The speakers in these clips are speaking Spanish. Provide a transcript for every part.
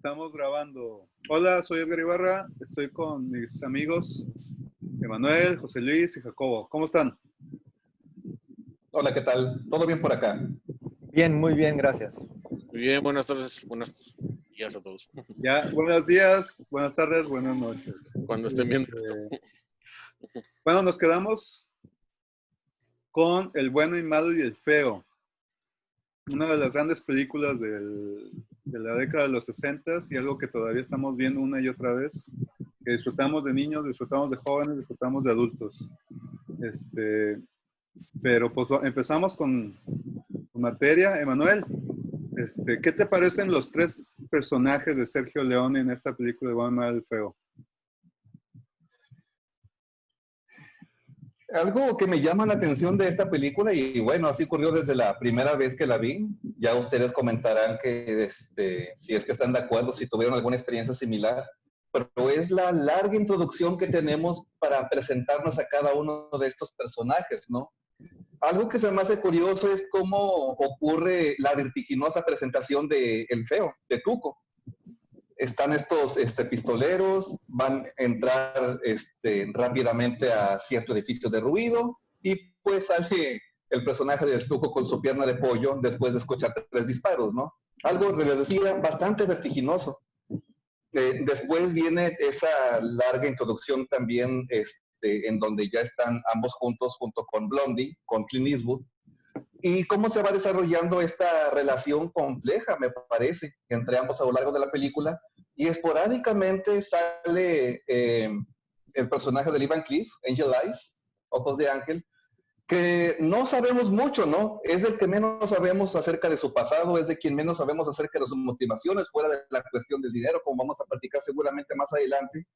Estamos grabando. Hola, soy Edgar Ibarra. Estoy con mis amigos Emanuel, José Luis y Jacobo. ¿Cómo están? Hola, ¿qué tal? ¿Todo bien por acá? Bien, muy bien, gracias. Muy bien, buenas tardes, buenos días a todos. Ya, buenos días, buenas tardes, buenas noches. Cuando estén viendo esto. Bueno, nos quedamos con El bueno y malo y el feo. Una de las grandes películas de la década de los 60 y algo que todavía estamos viendo una y otra vez. Que disfrutamos de niños, disfrutamos de jóvenes, disfrutamos de adultos. Pero pues empezamos con materia. Emanuel, ¿qué te parecen los tres personajes de Sergio Leone en esta película de Bueno, Malo y Feo? Algo que me llama la atención de esta película, y bueno, así ocurrió desde la primera vez que la vi, ya ustedes comentarán que si es que están de acuerdo, si tuvieron alguna experiencia similar, pero es la larga introducción que tenemos para presentarnos a cada uno de estos personajes, ¿no? Algo que se me hace curioso es cómo ocurre la vertiginosa presentación de El Feo, de Tuco. Están estos pistoleros, van a entrar rápidamente a cierto edificio de ruido y pues sale el personaje del Tuco con su pierna de pollo después de escuchar 3 disparos, ¿no? Algo, les decía, bastante vertiginoso. Después viene esa larga introducción también en donde ya están ambos juntos, junto con Blondie, con Clint Eastwood, y cómo se va desarrollando esta relación compleja, me parece, entre ambos a lo largo de la película, y esporádicamente sale el personaje de Lee Van Cleef, Angel Eyes, Ojos de Ángel, que no sabemos mucho, ¿no? Es el que menos sabemos acerca de su pasado, es de quien menos sabemos acerca de sus motivaciones, fuera de la cuestión del dinero, como vamos a platicar seguramente más adelante.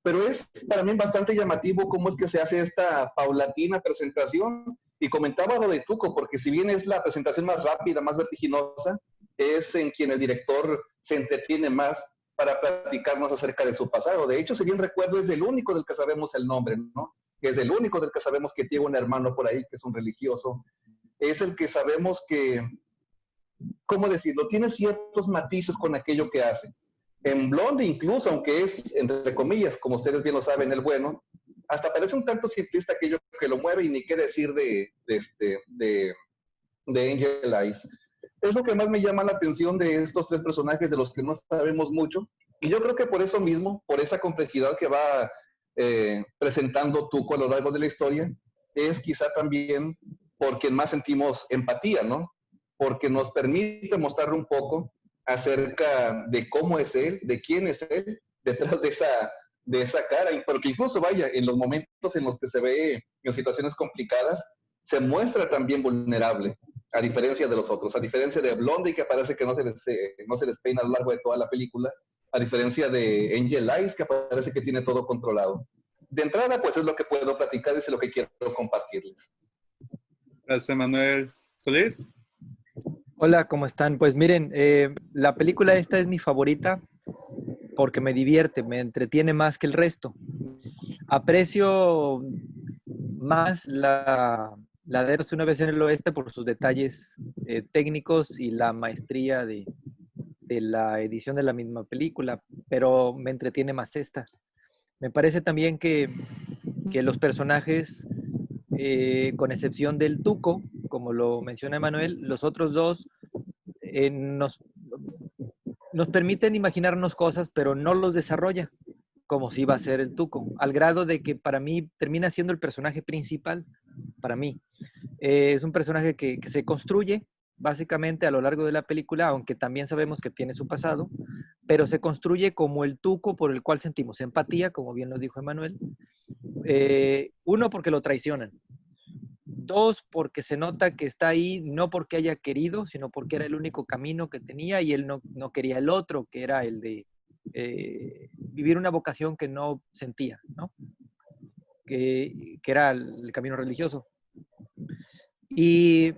Pero es para mí bastante llamativo cómo es que se hace esta paulatina presentación. Y comentaba lo de Tuco, porque si bien es la presentación más rápida, más vertiginosa, es en quien el director se entretiene más para platicarnos acerca de su pasado. De hecho, si bien recuerdo, es el único del que sabemos el nombre, ¿no? Es el único del que sabemos que tiene un hermano por ahí, que es un religioso. Es el que sabemos que, ¿cómo decirlo? Tiene ciertos matices con aquello que hace. En Blonde incluso, aunque es, entre comillas, como ustedes bien lo saben, el bueno, hasta parece un tanto simplista aquello que lo mueve y ni qué decir de Angel Eyes. Es lo que más me llama la atención de estos tres personajes de los que no sabemos mucho. Y yo creo que por eso mismo, por esa complejidad que va presentando Tuco a lo largo de la historia, es quizá también por quien más sentimos empatía, ¿no? Porque nos permite mostrar un poco acerca de cómo es él, de quién es él, detrás de esa cara, porque incluso vaya, en los momentos en los que se ve en situaciones complicadas, se muestra también vulnerable, a diferencia de los otros, a diferencia de Blondie, que parece que no se despeina a lo largo de toda la película, a diferencia de Angel Eyes, que parece que tiene todo controlado. De entrada, pues es lo que puedo platicar y es lo que quiero compartirles. Gracias, Emanuel. ¿Solís? Hola, ¿cómo están? Pues miren, la película esta es mi favorita porque me divierte, me entretiene más que el resto. Aprecio más la de Érase una vez en el oeste por sus detalles técnicos y la maestría de la edición de la misma película, pero me entretiene más esta. Me parece también que los personajes, con excepción del Tuco, como lo menciona Emanuel, los otros dos nos permiten imaginarnos cosas, pero no los desarrolla, como si iba a ser el Tuco, al grado de que para mí termina siendo el personaje principal, para mí. Es un personaje que se construye básicamente a lo largo de la película, aunque también sabemos que tiene su pasado, pero se construye como el Tuco por el cual sentimos empatía, como bien lo dijo Emanuel. Uno, porque lo traicionan. Dos, porque se nota que está ahí no porque haya querido, sino porque era el único camino que tenía y él no quería el otro, que era el de vivir una vocación que no sentía, ¿no? Que era el camino religioso. Y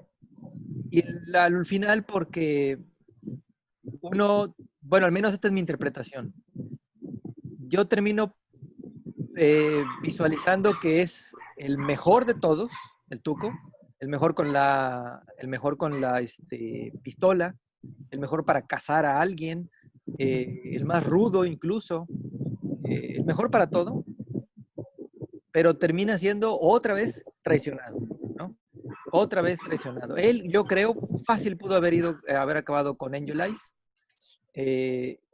al final porque uno, bueno, al menos esta es mi interpretación. Yo termino visualizando que es el mejor de todos, el Tuco, el mejor con la pistola, el mejor para cazar a alguien, el más rudo incluso, el mejor para todo, pero termina siendo otra vez traicionado, ¿no? Otra vez traicionado. Él, yo creo, fácil pudo haber acabado con Angel Eyes,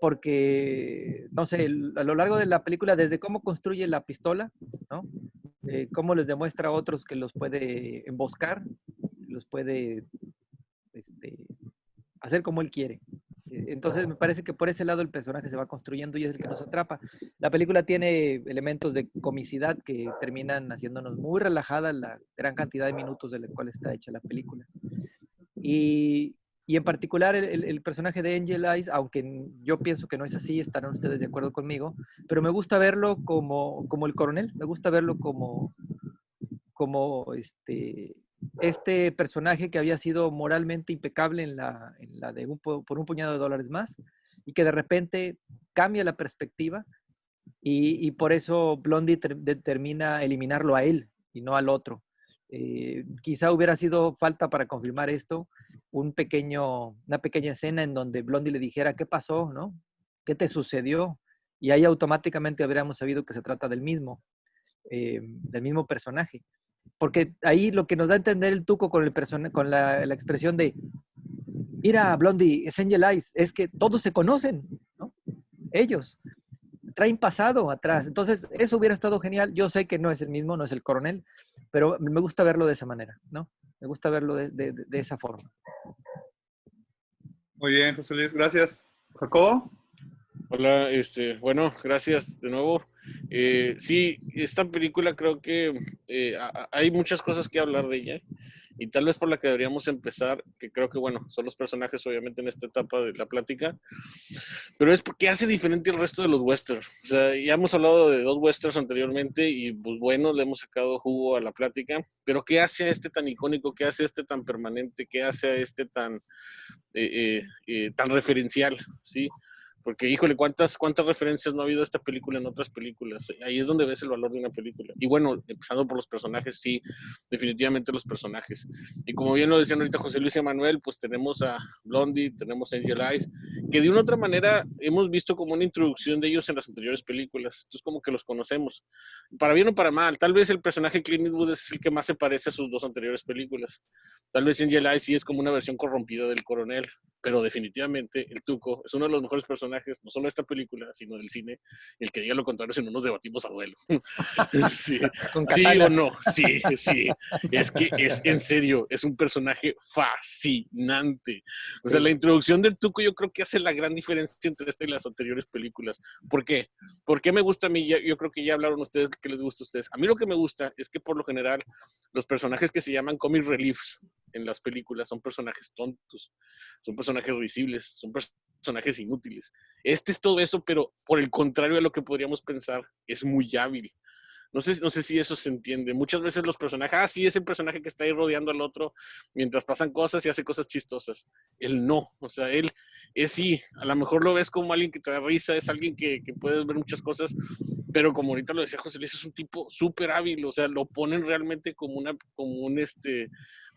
porque, no sé, a lo largo de la película, desde cómo construye la pistola, ¿no? Cómo les demuestra a otros que los puede emboscar, los puede hacer como él quiere. Entonces me parece que por ese lado el personaje se va construyendo y es el que nos atrapa. La película tiene elementos de comicidad que terminan haciéndonos muy relajada la gran cantidad de minutos de la cual está hecha la película. Y en particular el personaje de Angel Eyes, aunque yo pienso que no es así, estarán ustedes de acuerdo conmigo, pero me gusta verlo como el coronel, me gusta verlo como este personaje que había sido moralmente impecable en la de por un puñado de dólares más y que de repente cambia la perspectiva y por eso Blondie determina eliminarlo a él y no al otro. Quizá hubiera sido falta para confirmar esto una pequeña escena en donde Blondie le dijera qué pasó, ¿no? ¿Qué te sucedió? Y ahí automáticamente habríamos sabido que se trata del mismo personaje. Porque ahí lo que nos da a entender el Tuco con la expresión de mira, Blondie, es Angel Eyes, es que todos se conocen, ¿no? Ellos traen pasado atrás. Entonces, eso hubiera estado genial. Yo sé que no es el mismo, no es el coronel, pero me gusta verlo de esa manera, ¿no? Me gusta verlo de esa forma. Muy bien, José Luis, gracias. Jacobo. Hola, bueno, gracias de nuevo. Sí, esta película creo que hay muchas cosas que hablar de ella y tal vez por la que deberíamos empezar, que creo que, bueno, son los personajes obviamente en esta etapa de la plática, pero es porque hace diferente el resto de los westerns. O sea, ya hemos hablado de 2 westerns anteriormente y pues bueno, le hemos sacado jugo a la plática, pero ¿qué hace a este tan icónico? ¿Qué hace a este tan permanente? ¿Qué hace a este tan referencial? ¿Sí? Porque, híjole, ¿cuántas referencias no ha habido a esta película en otras películas? Ahí es donde ves el valor de una película. Y bueno, empezando por los personajes, sí, definitivamente los personajes. Y como bien lo decían ahorita José Luis y Manuel, pues tenemos a Blondie, tenemos a Angel Eyes, que de una u otra manera hemos visto como una introducción de ellos en las anteriores películas. Entonces, como que los conocemos. Para bien o para mal, tal vez el personaje Clint Eastwood es el que más se parece a sus 2 anteriores películas. Tal vez Angel Eyes sí es como una versión corrompida del coronel, pero definitivamente el Tuco es uno de los mejores personajes, no solo de esta película, sino del cine. El que diga lo contrario, si no nos debatimos a duelo. Sí, sí o no, sí, sí. Es que es en serio, es un personaje fascinante. O sea, la introducción del Tuco yo creo que hace la gran diferencia entre esta y las anteriores películas. ¿Por qué? ¿Por qué me gusta a mí? Yo creo que ya hablaron ustedes qué les gusta a ustedes. A mí lo que me gusta es que por lo general los personajes que se llaman comic reliefs en las películas son personajes tontos, son personajes risibles, son personajes inútiles. Este es todo eso, pero por el contrario de lo que podríamos pensar, es muy hábil. No sé si eso se entiende. Muchas veces los personajes, sí, es el personaje que está ahí rodeando al otro mientras pasan cosas y hace cosas chistosas. Él no, o sea, él es sí, a lo mejor lo ves como alguien que te da risa, es alguien que puedes ver muchas cosas, pero como ahorita lo decía José Luis, es un tipo súper hábil, o sea, lo ponen realmente como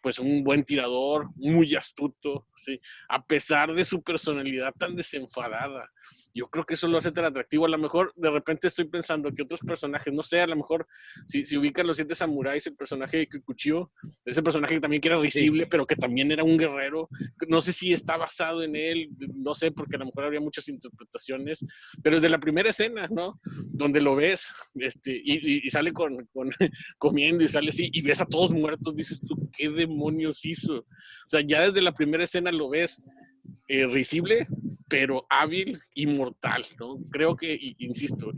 pues un buen tirador, muy astuto, ¿sí? A pesar de su personalidad tan desenfadada. Yo creo que eso lo hace tan atractivo. A lo mejor de repente estoy pensando que otros personajes, no sé, a lo mejor si ubican los 7 samuráis, el personaje de Kikuchio, ese personaje que también que era risible, sí, pero que también era un guerrero, no sé si está basado en él, no sé, porque a lo mejor habría muchas interpretaciones, pero desde la primera escena, ¿no? Donde lo ves, y sale comiendo y sale así, y ves a todos muertos, dices tú, ¿qué demonios hizo? O sea, ya desde la primera escena lo ves risible, pero hábil y mortal, ¿no? Creo que, insisto,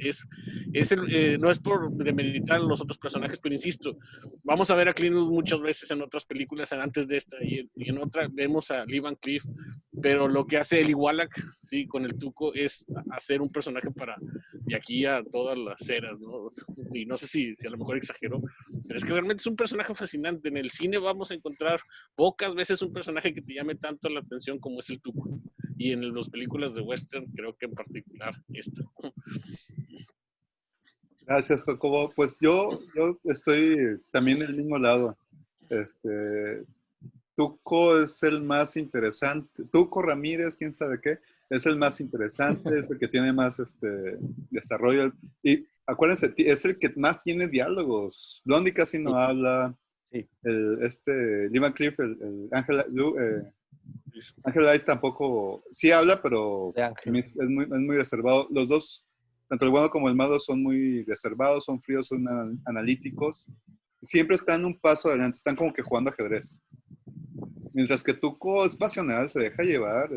no es por demeritar a los otros personajes, pero insisto, vamos a ver a Clint Eastwood muchas veces en otras películas antes de esta, y en otra vemos a Lee Van Cleef, pero lo que hace Eli Wallach, sí, con el Tuco, es hacer un personaje para de aquí a todas las eras, ¿no? Y no sé si a lo mejor exagero, pero es que realmente es un personaje fascinante. En el cine vamos a encontrar pocas veces un personaje que te llame tanto la atención como es el Tuco. Y en las películas de western, creo que en particular esta. Gracias, Jacobo. Pues yo estoy también del mismo lado. Tuco es el más interesante. Tuco Ramírez, quién sabe qué, es el más interesante, es el que tiene más desarrollo. Y acuérdense, es el que más tiene diálogos. Blondie casi no habla. Sí. Lee Van Cleef, el Angela Ice tampoco, sí habla, pero es muy reservado. Los dos, tanto el bueno como el malo, son muy reservados, son fríos, son analíticos. Siempre están un paso adelante, están como que jugando ajedrez. Mientras que Tuco es pasional, se deja llevar.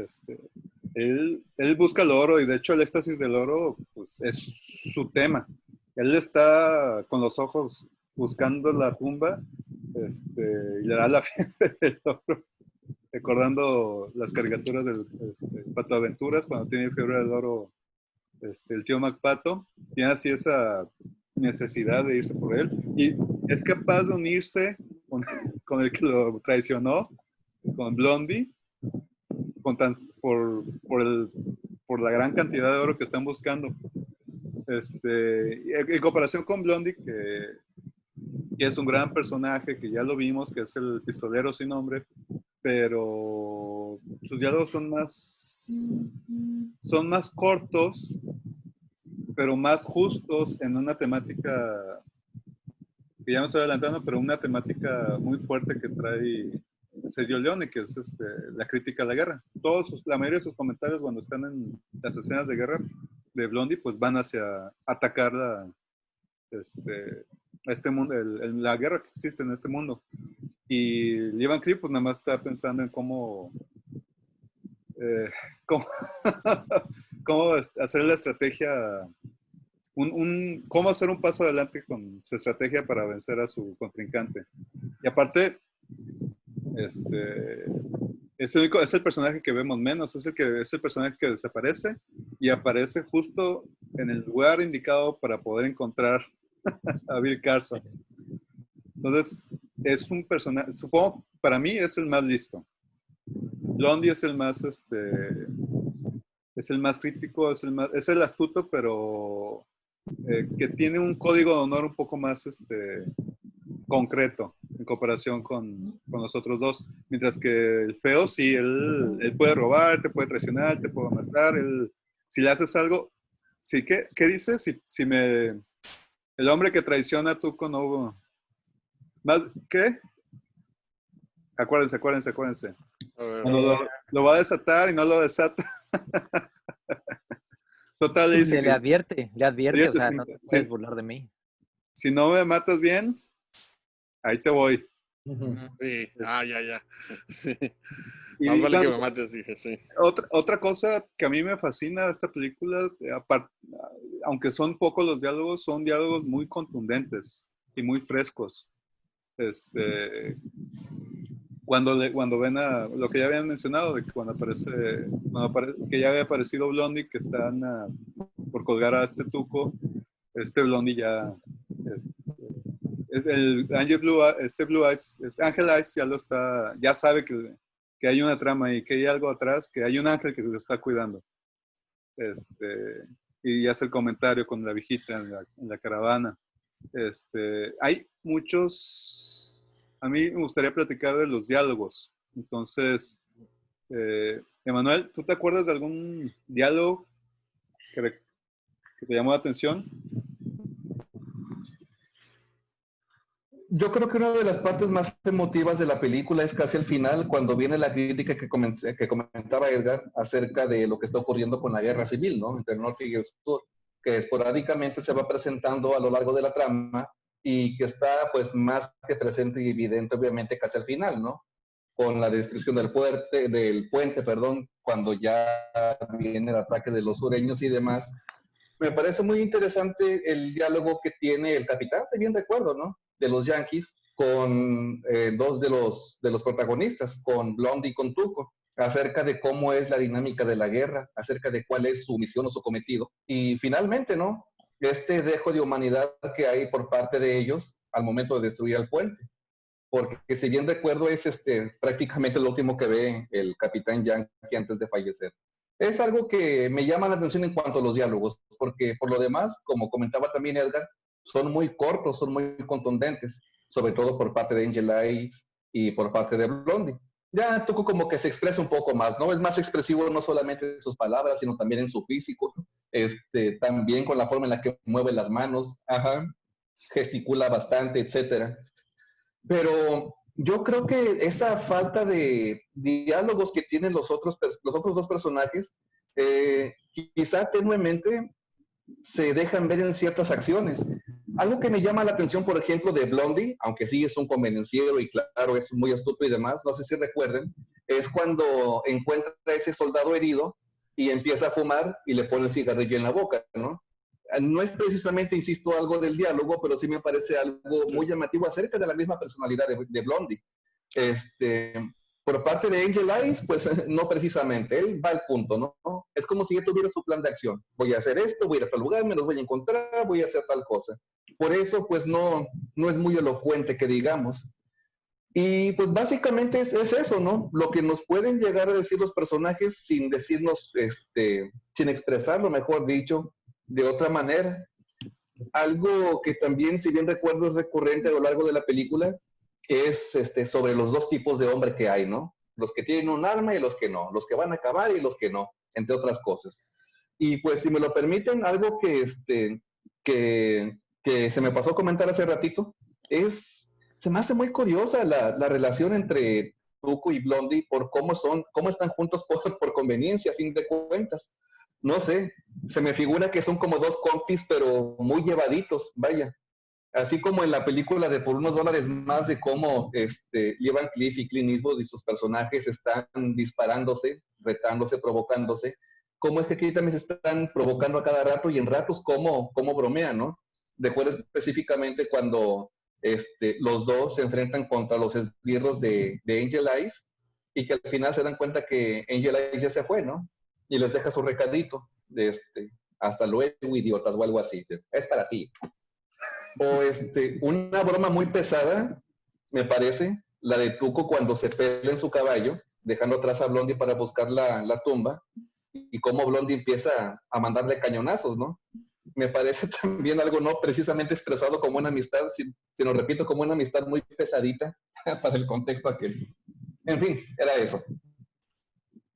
Él busca el oro, y de hecho el éxtasis del oro pues, es su tema. Él está con los ojos buscando la tumba y le da la fiebre del oro, recordando las caricaturas del Pato Aventuras, cuando tiene fiebre del oro el tío MacPato. Tiene así esa necesidad de irse por él, y es capaz de unirse con el que lo traicionó, con Blondie, por la gran cantidad de oro que están buscando. En comparación con Blondie, que es un gran personaje, que ya lo vimos, que es el pistolero sin nombre, pero sus diálogos son más cortos, pero más justos en una temática que ya me estoy adelantando, pero una temática muy fuerte que trae Sergio Leone, que es la crítica a la guerra. La mayoría de sus comentarios cuando están en las escenas de guerra de Blondie, pues van hacia atacar este mundo, la guerra que existe en este mundo. Y Lee Van Cleef pues nada más está pensando en cómo hacer la estrategia, cómo hacer un paso adelante con su estrategia para vencer a su contrincante. Y aparte, es el personaje que vemos menos, es el personaje que desaparece y aparece justo en el lugar indicado para poder encontrar a Bill Carson. Entonces, es un personaje, supongo, para mí es el más listo. Blondie es el más crítico, es el astuto, pero que tiene un código de honor un poco más concreto en comparación con los otros dos. Mientras que el feo, sí, él puede robar, te puede traicionar, te puede matar. Si le haces algo, sí, ¿qué dice? El hombre que traiciona a Tuco no... ¿Qué? Acuérdense. Cuando lo va a desatar y no lo desata. Total, le dice le advierte, o sea, no te puedes burlar de mí. Si no me matas bien, ahí te voy. Sí, ya. Sí. Y más vale que me mates, dije, sí. Otra cosa que a mí me fascina de esta película, aunque son pocos los diálogos, son diálogos muy contundentes y muy frescos. Cuando ven a lo que ya habían mencionado, de que cuando aparece, que ya había aparecido Blondie, que están por colgar a Tuco, Blondie ya, el Angel Blue, Blue Eyes, Angel Eyes ya sabe que hay una trama y que hay algo atrás, que hay un ángel que lo está cuidando. Y hace el comentario con la viejita en la caravana. Hay muchos... A mí me gustaría platicar de los diálogos. Entonces, Emanuel, ¿tú te acuerdas de algún diálogo que te llamó la atención? Yo creo que una de las partes más emotivas de la película es casi al final, cuando viene la crítica que comentaba Edgar acerca de lo que está ocurriendo con la guerra civil, ¿no? Entre el norte y el sur, que esporádicamente se va presentando a lo largo de la trama y que está pues más que presente y evidente obviamente casi al final, ¿no? Con la destrucción del puente, cuando ya viene el ataque de los sureños y demás. Me parece muy interesante el diálogo que tiene el capitán, si bien recuerdo, ¿no? De los Yankees con dos de los protagonistas, con Blondie y con Tuco, acerca de cómo es la dinámica de la guerra, acerca de cuál es su misión o su cometido. Y finalmente, ¿no? Dejo de humanidad que hay por parte de ellos al momento de destruir el puente. Porque si bien recuerdo es prácticamente lo último que ve el capitán Yankee antes de fallecer. Es algo que me llama la atención en cuanto a los diálogos, porque por lo demás, como comentaba también Edgar, son muy cortos, son muy contundentes, sobre todo por parte de Angel Eyes y por parte de Blondie. Ya Tuco como que se expresa un poco más, ¿no? Es más expresivo no solamente en sus palabras, sino también en su físico, también con la forma en la que mueve las manos, ajá, gesticula bastante, etcétera. Pero yo creo que esa falta de diálogos que tienen los otros dos personajes, quizá tenuemente se dejan ver en ciertas acciones. Algo que me llama la atención, por ejemplo, de Blondie, aunque sí es un convenenciero y claro, es muy astuto y demás, no sé si recuerden, es cuando encuentra a ese soldado herido y empieza a fumar y le pone el cigarrillo en la boca, ¿no? No es precisamente, insisto, algo del diálogo, pero sí me parece algo muy llamativo acerca de la misma personalidad de Blondie. Por parte de Angel Eyes, pues no precisamente, él va al punto, ¿no? Es como si él tuviera su plan de acción. Voy a hacer esto, voy a ir a tal lugar, me los voy a encontrar, voy a hacer tal cosa. Por eso, pues no es muy elocuente que digamos. Y pues básicamente es eso, ¿no? Lo que nos pueden llegar a decir los personajes sin decirnos, sin expresarlo, mejor dicho, de otra manera. Algo que también, si bien recuerdo, es recurrente a lo largo de la película, es sobre los dos tipos de hombre que hay, ¿no? Los que tienen un arma y los que no, los que van a acabar y los que no, entre otras cosas. Y pues, si me lo permiten, algo que se me pasó a comentar hace ratito, se me hace muy curiosa la relación entre Tuco y Blondie por cómo están juntos por conveniencia, a fin de cuentas. No sé, se me figura que son como dos compis, pero muy llevaditos, vaya. Así como en la película de Por unos dólares más, de cómo llevan Cliff y Clint Eastwood y sus personajes están disparándose, retándose, provocándose, cómo es que aquí también se están provocando a cada rato y en ratos cómo bromean, ¿no? Recuerdo específicamente cuando los dos se enfrentan contra los esbirros de Angel Eyes y que al final se dan cuenta que Angel Eyes ya se fue, ¿no? Y les deja su recadito de hasta luego, idiotas, o algo así. Es para ti. O una broma muy pesada, me parece, la de Tuco cuando se pelea en su caballo, dejando atrás a Blondie para buscar la tumba, y cómo Blondie empieza a mandarle cañonazos, ¿no? Me parece también algo no precisamente expresado como una amistad, sino repito, como una amistad muy pesadita para el contexto aquel. En fin, era eso.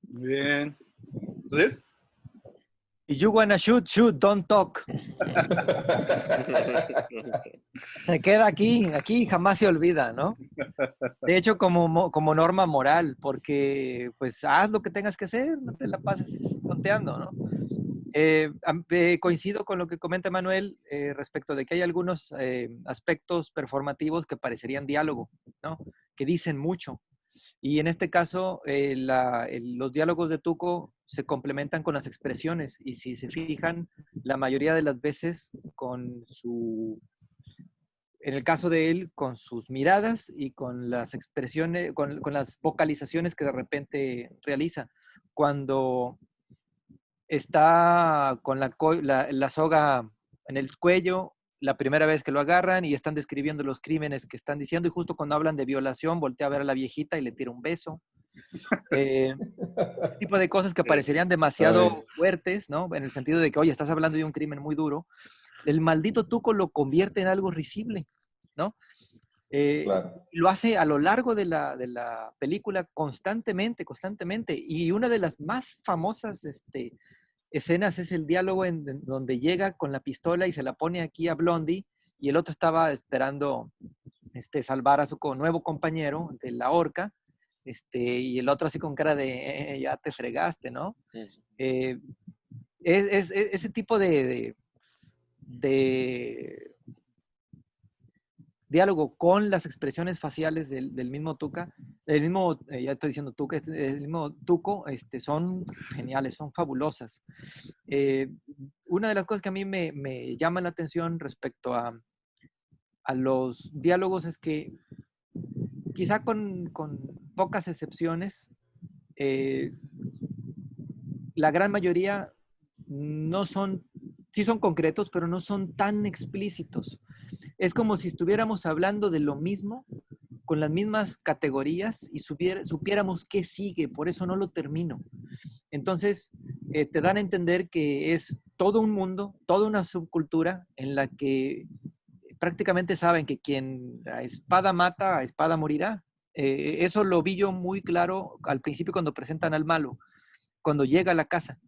Bien. Entonces, If you wanna shoot, shoot, don't talk. Se queda aquí jamás se olvida, ¿no? De hecho, como norma moral, porque pues haz lo que tengas que hacer, no te la pases tonteando, ¿no? Coincido con lo que comenta Manuel respecto de que hay algunos aspectos performativos que parecerían diálogo, ¿no? Que dicen mucho. Y en este caso, los diálogos de Tuco se complementan con las expresiones. Y si se fijan, la mayoría de las veces en el caso de él, con sus miradas y con las expresiones, con las vocalizaciones que de repente realiza. Cuando está con la soga en el cuello, la primera vez que lo agarran y están describiendo los crímenes que están diciendo, y justo cuando hablan de violación, voltea a ver a la viejita y le tira un beso. Ese tipo de cosas que parecerían demasiado fuertes, ¿no? En el sentido de que, oye, estás hablando de un crimen muy duro. El maldito Tuco lo convierte en algo risible, ¿no? Claro. Lo hace a lo largo de la película constantemente. Y una de las más famosas escenas es el diálogo en donde llega con la pistola y se la pone aquí a Blondie y el otro estaba esperando salvar a su nuevo compañero de la horca, y el otro así con cara de ya te fregaste, ¿no? Ese tipo de diálogo con las expresiones faciales del mismo Tuca, ya estoy diciendo Tuca, el mismo Tuco, son geniales, son fabulosas. Una de las cosas que a mí me llama la atención respecto a los diálogos es que quizá con pocas excepciones, la gran mayoría sí son concretos, pero no son tan explícitos. Es como si estuviéramos hablando de lo mismo, con las mismas categorías y supiéramos qué sigue, por eso no lo termino. Entonces, te dan a entender que es todo un mundo, toda una subcultura en la que prácticamente saben que quien a espada mata, a espada morirá. Eso lo vi yo muy claro al principio cuando presentan al malo, cuando llega a la casa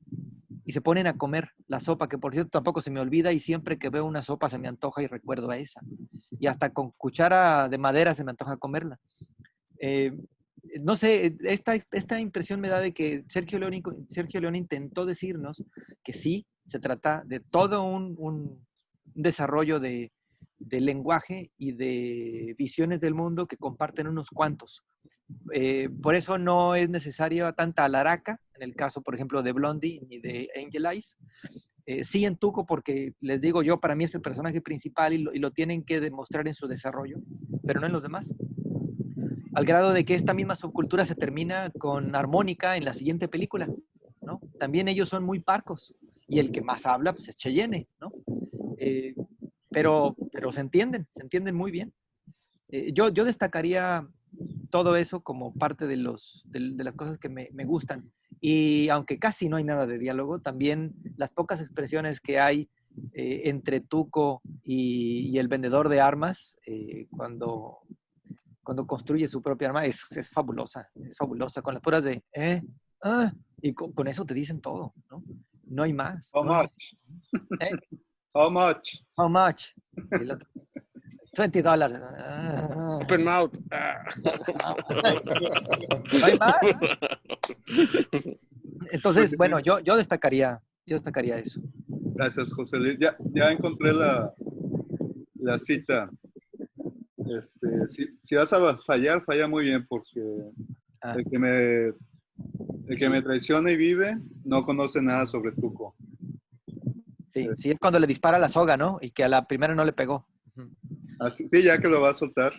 y se ponen a comer la sopa, que por cierto tampoco se me olvida y siempre que veo una sopa se me antoja y recuerdo a esa. Y hasta con cuchara de madera se me antoja comerla. Eh, no sé, esta impresión me da de que Sergio Leone intentó decirnos que sí, se trata de todo un desarrollo de lenguaje y de visiones del mundo que comparten unos cuantos. Por eso no es necesaria tanta alaraca, en el caso, por ejemplo, de Blondie ni de Angel Eyes. Sí en Tuco, porque les digo yo, para mí es el personaje principal y lo tienen que demostrar en su desarrollo, pero no en los demás. Al grado de que esta misma subcultura se termina con armónica en la siguiente película, ¿no? También ellos son muy parcos y el que más habla pues, es Cheyenne, ¿no? Pero se entienden muy bien. Yo destacaría todo eso como parte de las cosas que me gustan. Y aunque casi no hay nada de diálogo, también las pocas expresiones que hay entre Tuco y el vendedor de armas, cuando construye su propia arma, es fabulosa, con las puras de, y con eso te dicen todo, ¿no? No hay más. How No much? ¿Eh? How much? How much? Y el otro, $20. Open mouth. No hay más. Entonces, Muy bueno, bien. yo destacaría eso. Gracias, José Luis. Ya encontré la cita. Si vas a fallar, falla muy bien, porque Ah, el que me traiciona y vive no conoce nada sobre Tuco. sí, es cuando le dispara la soga, ¿no? Y que a la primera no le pegó. Ujú. Así, sí, ya que lo va a soltar.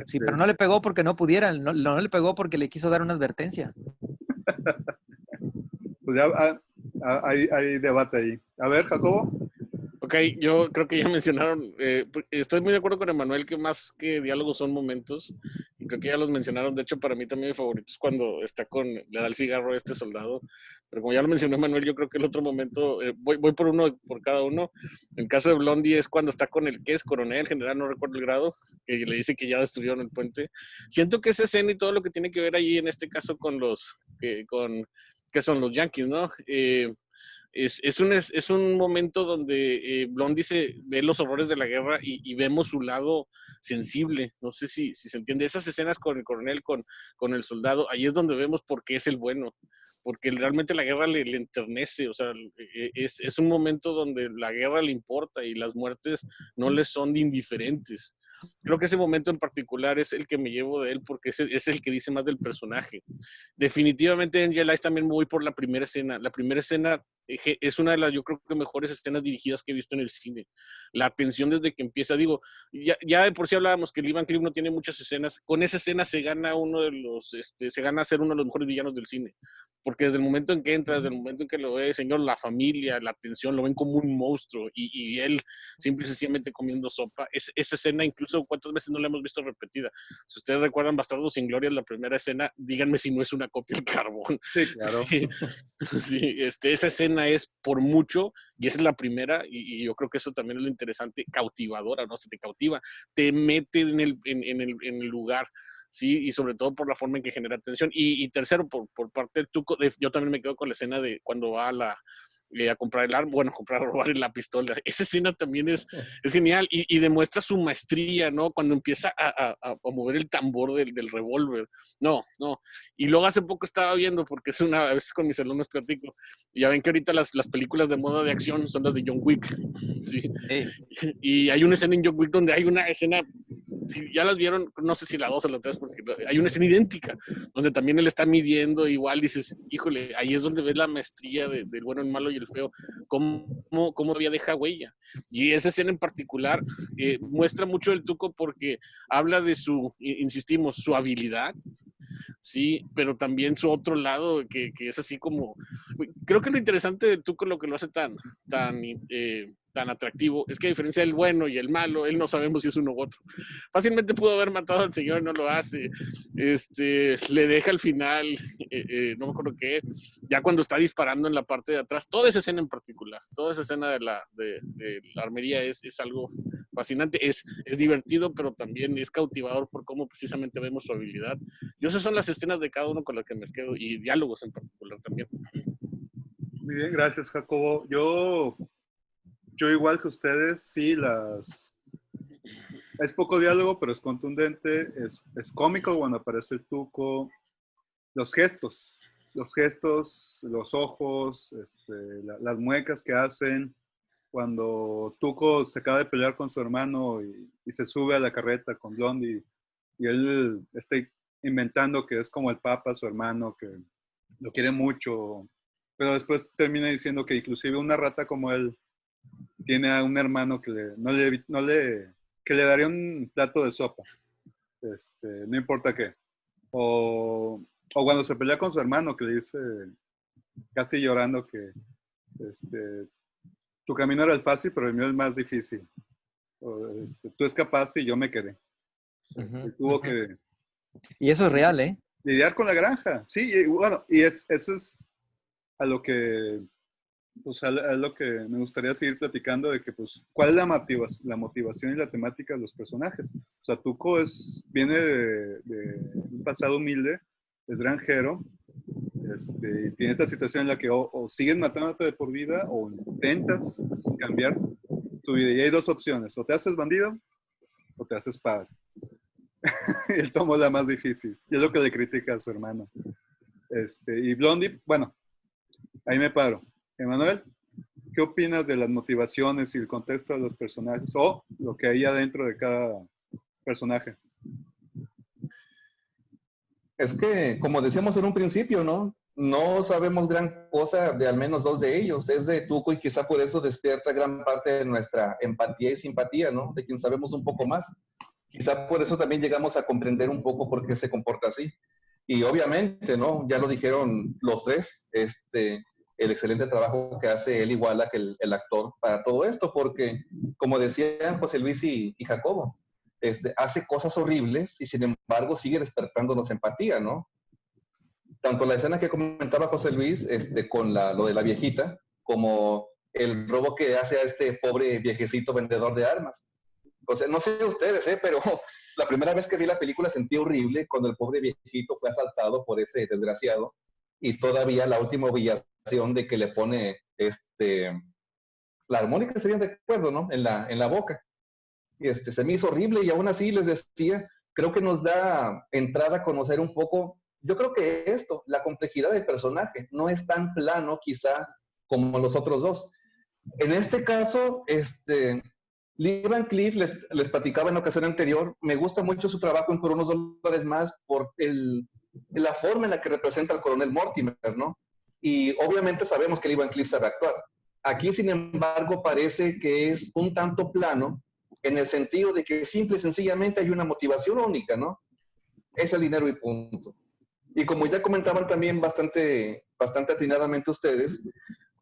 Sí, pero no le pegó porque no pudiera, no le pegó porque le quiso dar una advertencia. Pues ya hay debate ahí. A ver, Jacobo. Ok, yo creo que ya mencionaron, estoy muy de acuerdo con Emanuel que más que diálogos son momentos, y creo que ya los mencionaron. De hecho, para mí también mi favorito es cuando le da el cigarro a este soldado, pero como ya lo mencionó Emanuel, yo creo que el otro momento, voy por uno, por cada uno. El caso de Blondie es cuando está con el que es coronel, general, no recuerdo el grado, que le dice que ya destruyeron el puente. Siento que esa escena y todo lo que tiene que ver ahí, en este caso con que son los yankees, ¿no? Es un momento donde Blondie ve los horrores de la guerra y vemos su lado sensible. No sé si se entiende. Esas escenas con el coronel, con el soldado, ahí es donde vemos por qué es el bueno. Porque realmente la guerra le enternece. O sea, es un momento donde la guerra le importa y las muertes no le son indiferentes. Creo que ese momento en particular es el que me llevo de él porque es el que dice más del personaje. Definitivamente en Angel Eyes también me voy por la primera escena. La primera escena es una de las, yo creo que mejores escenas dirigidas que he visto en el cine. La atención desde que empieza, digo, ya de por sí hablábamos que el Ivan Cliff no tiene muchas escenas. Con esa escena se gana se gana a ser uno de los mejores villanos del cine. Porque desde el momento en que entra, desde el momento en que lo ve, señor, la familia, la atención, lo ven como un monstruo y él simple y sencillamente comiendo sopa. Esa escena, incluso, ¿cuántas veces no la hemos visto repetida? Si ustedes recuerdan Bastardos sin Gloria, la primera escena, díganme si no es una copia del carbón. Sí, claro. Sí, sí, esa escena es por mucho, y esa es la primera, y yo creo que eso también es lo interesante, cautivadora, ¿no? Se te cautiva, te mete en el lugar. Sí, y sobre todo por la forma en que genera tensión. Y tercero, por parte del Tuco, yo también me quedo con la escena de cuando va a comprar el arma, bueno, a robar la pistola. Esa escena también es genial y demuestra su maestría, ¿no? Cuando empieza a mover el tambor del revólver. No. Y luego hace poco estaba viendo, porque a veces con mis alumnos platico, y ya ven que ahorita las películas de moda de acción son las de John Wick, ¿sí? Y hay una escena en John Wick donde hay una escena, si ya las vieron, no sé si la 2 o la 3, porque hay una escena idéntica, donde también él está midiendo, igual dices, híjole, ahí es donde ves la maestría del bueno, el malo y el feo, cómo todavía deja huella. Y esa escena en particular muestra mucho el Tuco porque habla de insistimos, su habilidad, sí, pero también su otro lado, que es así como, creo que lo interesante de Tuco, lo que lo hace tan atractivo, es que a diferencia del bueno y el malo, él no sabemos si es uno u otro. Fácilmente pudo haber matado al señor, no lo hace. Le deja al final, no me acuerdo qué, ya cuando está disparando en la parte de atrás, toda esa escena en particular, toda esa escena de la armería es algo fascinante. Es divertido, pero también es cautivador por cómo precisamente vemos su habilidad. Yo esas son las escenas de cada uno con las que me quedo, y diálogos en particular también. Muy bien, gracias, Jacobo. Yo igual que ustedes, sí, es poco diálogo, pero es contundente, es cómico cuando aparece el Tuco, los gestos, los ojos, las muecas que hacen, cuando Tuco se acaba de pelear con su hermano y se sube a la carreta con Blondie y él está inventando que es como el Papa, su hermano, que lo quiere mucho, pero después termina diciendo que inclusive una rata como él tiene a un hermano que que le daría un plato de sopa, no importa qué. O cuando se pelea con su hermano, que le dice, casi llorando, que tu camino era el fácil, pero el mío es el más difícil. Tú escapaste y yo me quedé. Tuvo que Y eso es real, ¿eh? lidiar con la granja. Sí, y bueno, y eso es a lo que, pues, a lo que me gustaría seguir platicando, de que, pues, ¿cuál es la motivación y la temática de los personajes? O sea, Tuco viene de un pasado humilde, es granjero, y tiene esta situación en la que o sigues matándote de por vida o intentas cambiar tu vida. Y hay dos opciones: o te haces bandido o te haces padre. Y él tomó la más difícil. Y es lo que le critica a su hermano. Y Blondie, bueno, ahí me paro. Emanuel, ¿qué opinas de las motivaciones y el contexto de los personajes o lo que hay adentro de cada personaje? Es que, como decíamos en un principio, ¿no? No sabemos gran cosa de al menos dos de ellos. Es de Tuco y quizá por eso despierta gran parte de nuestra empatía y simpatía, ¿no? De quien sabemos un poco más. Quizá por eso también llegamos a comprender un poco por qué se comporta así. Y obviamente, ¿no? Ya lo dijeron los tres, el excelente trabajo que hace él Iguala, que el actor, para todo esto, porque, como decían José Luis y Jacobo, hace cosas horribles y sin embargo sigue despertándonos empatía, ¿no? Tanto la escena que comentaba José Luis, con lo de la viejita, como el robo que hace a este pobre viejecito vendedor de armas. O sea, no sé ustedes, pero la primera vez que vi la película sentí horrible cuando el pobre viejito fue asaltado por ese desgraciado, y todavía la última humillación de que le pone la armónica, se bien recuerdo, ¿no? En la boca. Se me hizo horrible, y aún así les decía, creo que nos da entrada a conocer un poco, yo creo que la complejidad del personaje, no es tan plano quizá como los otros dos. En este caso, Lee Van Cleef, les platicaba en la ocasión anterior, me gusta mucho su trabajo en Por unos dólares más por la forma en la que representa al coronel Mortimer, ¿no? Y obviamente sabemos que Lee Van Cleef sabe actuar. Aquí, sin embargo, parece que es un tanto plano, en el sentido de que simple y sencillamente hay una motivación única, ¿no? Es el dinero y punto. Y como ya comentaban también bastante atinadamente ustedes,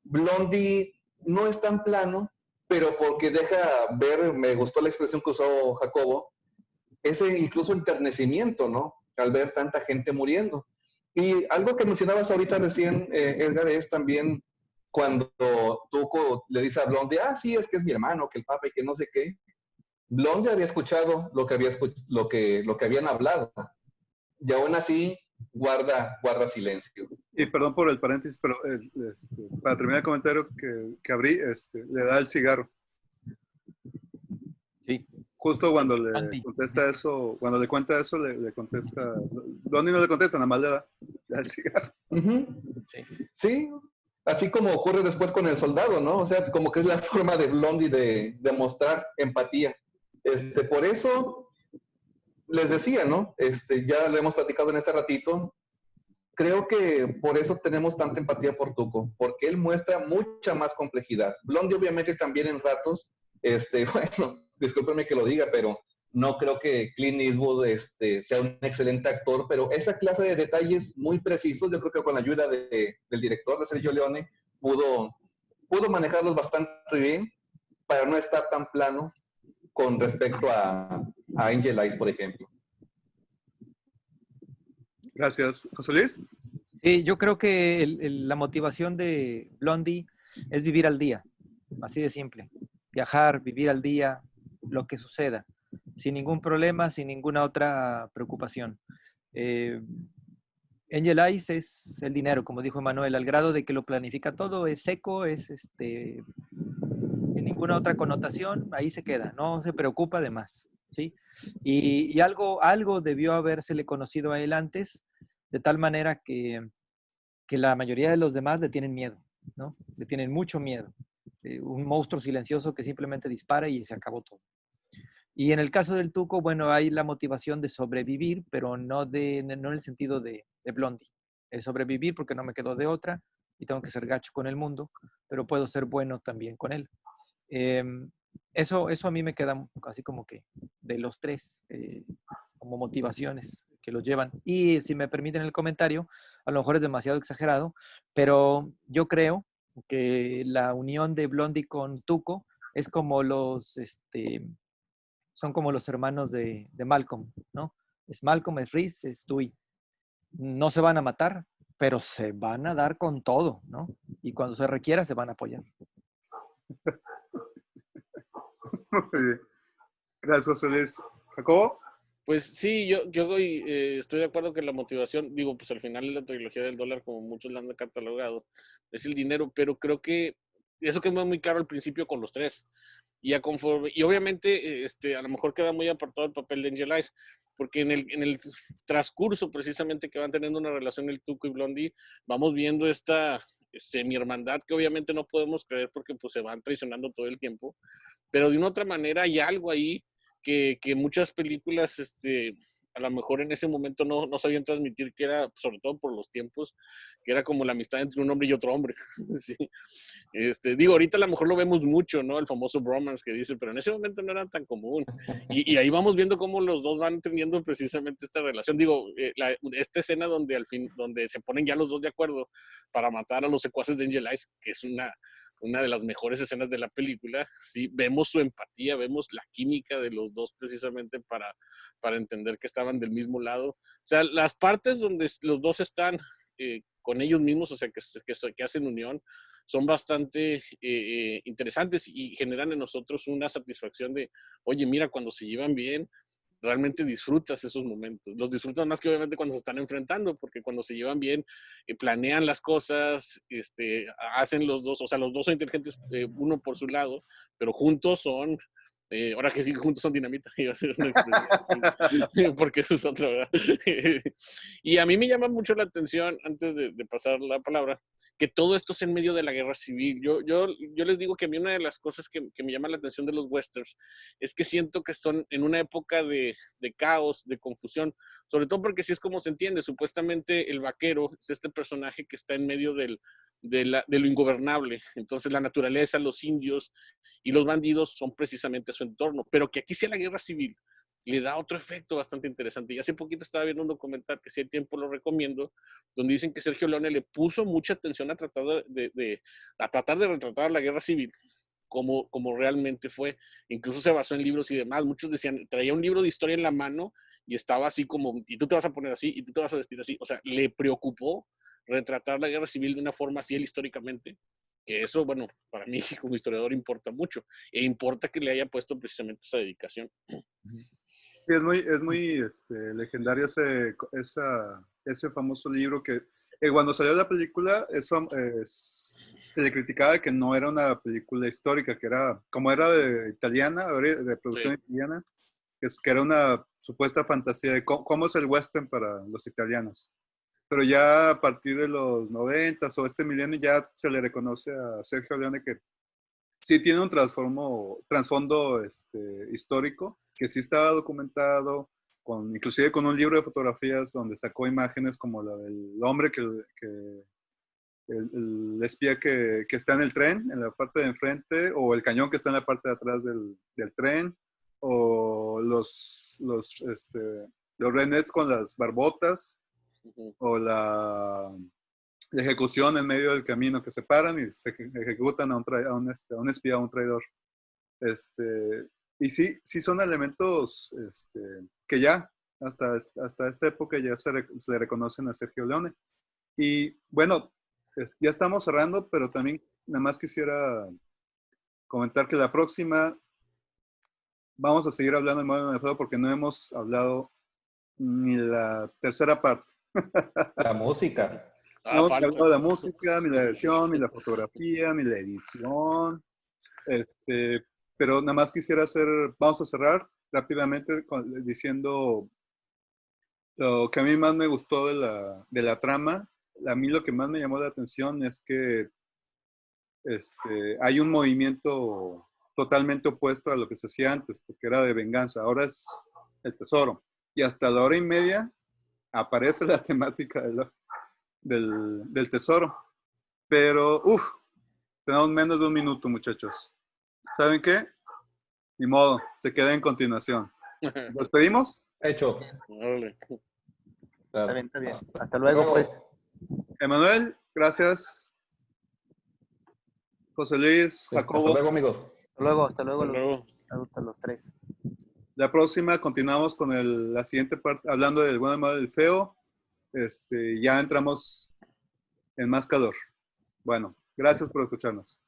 Blondie no es tan plano, pero porque deja ver, me gustó la expresión que usó Jacobo, ese incluso enternecimiento, ¿no? Al ver tanta gente muriendo. Y algo que mencionabas ahorita recién, Edgar, es también cuando Tuco le dice a Blondie, sí, es que es mi hermano, que el papa y que no sé qué. Blondie había escuchado lo que habían hablado, y aún así guarda silencio. Y perdón por el paréntesis, pero para terminar el comentario que abrí, le da el cigarro. Sí. Justo cuando le contesta eso, cuando le cuenta eso, le contesta, Blondie no le contesta, nada más le da el cigarro. Sí, así como ocurre después con el soldado, ¿no? O sea, como que es la forma de Blondie de mostrar empatía. Por eso les decía, ¿no? Ya lo hemos platicado en este ratito. Creo que por eso tenemos tanta empatía por Tuco, porque él muestra mucha más complejidad. Blondie obviamente también en ratos, bueno, discúlpenme que lo diga, pero no creo que Clint Eastwood sea un excelente actor, pero esa clase de detalles muy precisos, yo creo que con la ayuda del director, de Sergio Leone, pudo manejarlos bastante bien para no estar tan plano con respecto a Angel Eyes, por ejemplo. Gracias. ¿José Luis? Sí, yo creo que la motivación de Blondie es vivir al día, así de simple. Viajar, vivir al día, lo que suceda, sin ningún problema, sin ninguna otra preocupación. Angel Eyes es el dinero, como dijo Manuel, al grado de que lo planifica todo, es seco, es sin ninguna otra connotación, ahí se queda, no se preocupa de más, ¿sí? Y algo debió habérsele conocido a él antes, de tal manera que la mayoría de los demás le tienen miedo, ¿no? Le tienen mucho miedo. Un monstruo silencioso que simplemente dispara y se acabó todo. Y en el caso del Tuco, bueno, hay la motivación de sobrevivir, pero no en el sentido de Blondie. Es sobrevivir porque no me quedo de otra y tengo que ser gacho con el mundo, pero puedo ser bueno también con él. Eh, eso a mí me queda así como que de los tres, como motivaciones que los llevan. Y si me permiten el comentario, a lo mejor es demasiado exagerado, pero yo creo que la unión de Blondie con Tuco es como son como los hermanos de Malcolm, ¿no? Es Malcolm, es Reese, es Dewey. No se van a matar, pero se van a dar con todo, ¿no? Y cuando se requiera se van a apoyar. Muy bien. Gracias, José Luis. ¿Jacobo? Pues sí, yo estoy de acuerdo que la motivación, digo, pues al final de la trilogía del dólar, como muchos la han catalogado, es el dinero, pero creo que eso quedó muy claro al principio con los tres. Y obviamente, a lo mejor queda muy apartado el papel de Angel Eyes, porque en el transcurso precisamente que van teniendo una relación el Tuco y Blondie, vamos viendo esta semi-hermandad que obviamente no podemos creer porque pues se van traicionando todo el tiempo, pero de una otra manera hay algo ahí que muchas películas, a lo mejor en ese momento no sabían transmitir, que era, sobre todo por los tiempos, que era como la amistad entre un hombre y otro hombre. Sí. Digo, ahorita a lo mejor lo vemos mucho, ¿no? El famoso bromance que dice, pero en ese momento no era tan común. Y ahí vamos viendo cómo los dos van teniendo precisamente esta relación. Digo, esta escena donde al fin, donde se ponen ya los dos de acuerdo para matar a los secuaces de Angel Eyes, que es una de las mejores escenas de la película, ¿sí? Vemos su empatía, vemos la química de los dos precisamente para entender que estaban del mismo lado. O sea, las partes donde los dos están con ellos mismos, o sea, que hacen unión, son bastante interesantes y generan en nosotros una satisfacción de, oye, mira, cuando se llevan bien, realmente disfrutas esos momentos. Los disfrutas más que obviamente cuando se están enfrentando, porque cuando se llevan bien, planean las cosas, hacen los dos, o sea, los dos son inteligentes, uno por su lado, pero juntos son, ahora que sí, juntos son dinamita, iba a ser una expresión, porque eso es otra, ¿verdad? Y a mí me llama mucho la atención, antes de pasar la palabra, que todo esto es en medio de la guerra civil. Yo les digo que a mí una de las cosas que me llama la atención de los westerns es que siento que están en una época de caos, de confusión, sobre todo porque así es como se entiende. Supuestamente el vaquero es este personaje que está en medio de lo ingobernable. Entonces la naturaleza, los indios y los bandidos son precisamente su entorno. Pero que aquí sea la guerra civil le da otro efecto bastante interesante. Y hace poquito estaba viendo un documental que si hay tiempo lo recomiendo, donde dicen que Sergio Leone le puso mucha atención a tratar a tratar de retratar la guerra civil como realmente fue. Incluso se basó en libros y demás. Muchos decían, traía un libro de historia en la mano y estaba así como, y tú te vas a poner así, y tú te vas a vestir así. O sea, le preocupó retratar la guerra civil de una forma fiel históricamente, que eso, bueno, para mí como historiador importa mucho, e importa que le haya puesto precisamente esa dedicación. Sí, es muy legendario ese famoso libro que cuando salió la película se le criticaba que no era una película histórica, que era, como era de italiana, de producción Sí. italiana, que era una supuesta fantasía de cómo es el western para los italianos. Pero ya a partir de los 90s o este milenio ya se le reconoce a Sergio Leone que sí tiene un trasfondo histórico, que sí estaba documentado, inclusive con un libro de fotografías donde sacó imágenes como la del hombre el espía que está en el tren, en la parte de enfrente, o el cañón que está en la parte de atrás del tren, o los rehenes con las barbotas, o la ejecución en medio del camino, que se paran y se ejecutan a un espía, a un traidor. Y sí son elementos que ya hasta esta época ya se le reconocen a Sergio Leone. Y bueno, ya estamos cerrando, pero también nada más quisiera comentar que la próxima vamos a seguir hablando del bueno y el feo porque no hemos hablado ni la tercera parte. La música. No hemos falta. hablado de la música, ni la edición, ni la fotografía, ni la edición. Pero nada más quisiera vamos a cerrar rápidamente diciendo lo que a mí más me gustó de la trama. A mí lo que más me llamó la atención es que hay un movimiento totalmente opuesto a lo que se hacía antes, porque era de venganza. Ahora es el tesoro. Y hasta la hora y media aparece la temática del tesoro. Pero, tenemos menos de un minuto, muchachos. ¿Saben qué? Ni modo, se queda en continuación. ¿Nos despedimos? Hecho. Órale. Está bien, está bien. Hasta luego, pues. Emanuel, gracias. José Luis, Jacobo. Hasta luego, amigos. Hasta luego, hasta luego. Hasta luego. A los tres. La próxima continuamos con la siguiente parte, hablando del bueno, el malo y el feo. Ya entramos en más calor. Bueno, gracias por escucharnos.